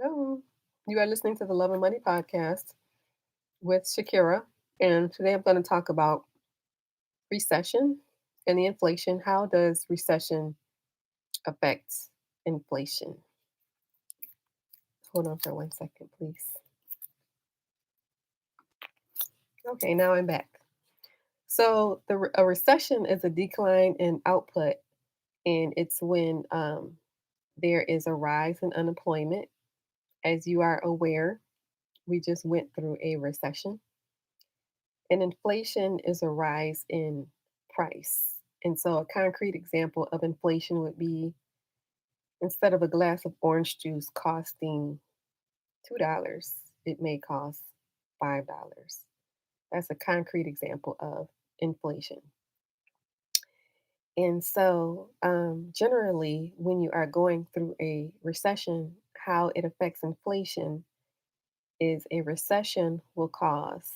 Hello. You are listening to the Love and Money podcast with Shakira. And today I'm going to talk about recession and the inflation. How does recession affect inflation? Hold on for 1 second, please. Okay, now I'm back. So, a recession is a decline in output, and it's when there is a rise in unemployment. As you are aware, we just went through a recession. And inflation is a rise in price. And so, a concrete example of inflation would be instead of a glass of orange juice costing $2, it may cost $5. That's a concrete example of inflation. And so, generally, when you are going through a recession, how it affects inflation is a recession will cause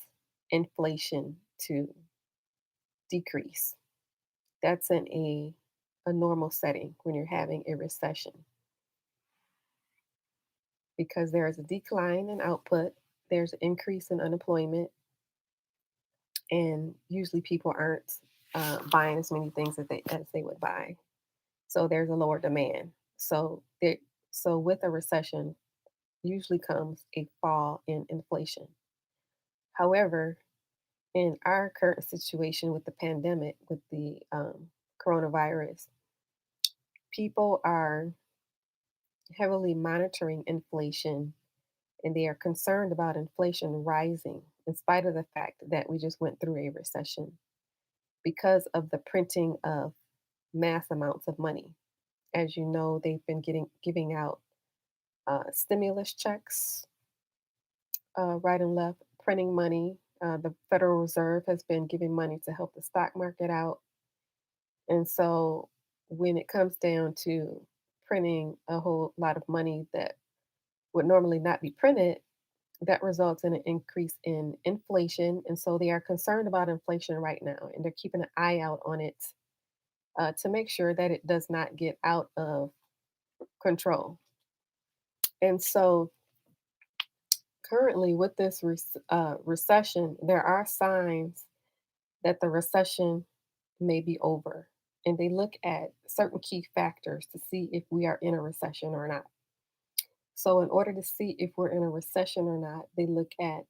inflation to decrease. That's in a normal setting when you're having a recession because there is a decline in output, there's an increase in unemployment, and usually people aren't buying as many things as they would buy. So there's a lower demand. So with a recession usually comes a fall in inflation. However, in our current situation with the pandemic, with the coronavirus, people are heavily monitoring inflation and they are concerned about inflation rising in spite of the fact that we just went through a recession because of the printing of mass amounts of money. As you know, they've been giving out stimulus checks right and left, printing money. The Federal Reserve has been giving money to help the stock market out. And so when it comes down to printing a whole lot of money that would normally not be printed, that results in an increase in inflation. And so they are concerned about inflation right now, and they're keeping an eye out on it to make sure that it does not get out of control. And so currently, with this recession, there are signs that the recession may be over. And they look at certain key factors to see if we are in a recession or not. So, in order to see if we're in a recession or not, they look at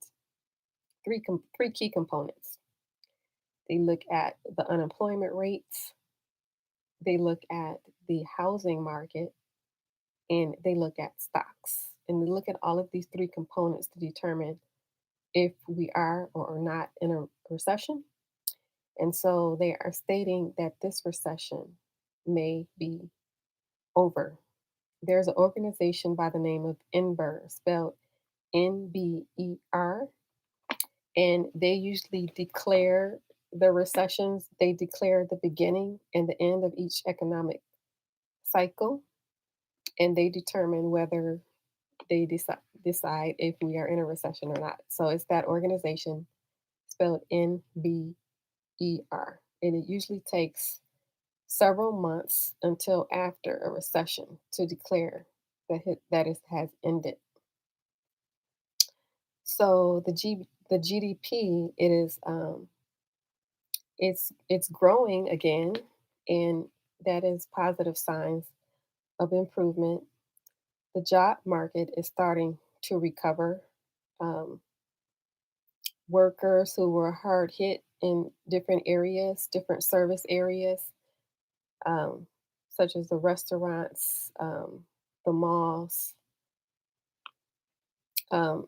three key components. They look at the unemployment rates, they look at the housing market, and they look at stocks. And they look at all of these three components to determine if we are or are not in a recession. And so they are stating that this recession may be over. There's an organization by the name of NBER, spelled NBER, and they usually declare the recessions, they declare the beginning and the end of each economic cycle, and they determine whether decide if we are in a recession or not. So it's that organization spelled NBER, and it usually takes several months until after a recession to declare that it has ended. So the GDP, it's growing again, and that is positive signs of improvement. The job market is starting to recover. Um, Workers who were hard hit in different areas, different service areas, um, such as the restaurants, the malls, um,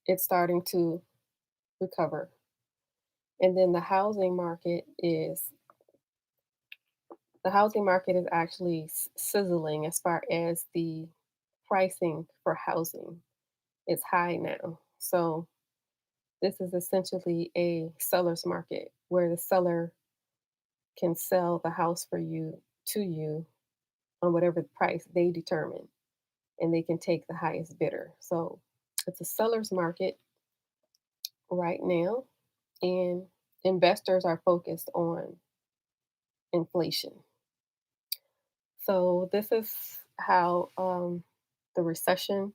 it's starting to recover. And then the housing market is actually sizzling as far as the pricing for housing is high now. So this is essentially a seller's market where the seller can sell the house for you to you on whatever price they determine, and they can take the highest bidder. So it's a seller's market right now, and investors are focused on inflation. So this is how The recession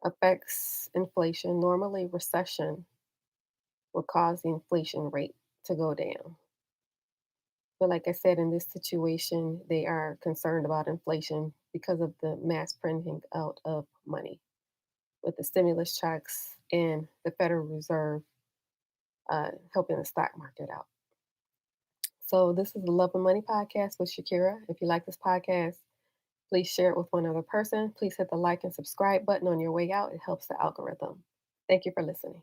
affects inflation. Normally, recession will cause the inflation rate to go down. But like I said, in this situation, they are concerned about inflation because of the mass printing out of money with the stimulus checks and the Federal Reserve helping the stock market out. So, this is the Love and Money podcast with Shakira. If you like this podcast, please share it with one other person. Please hit the like and subscribe button on your way out. It helps the algorithm. Thank you for listening.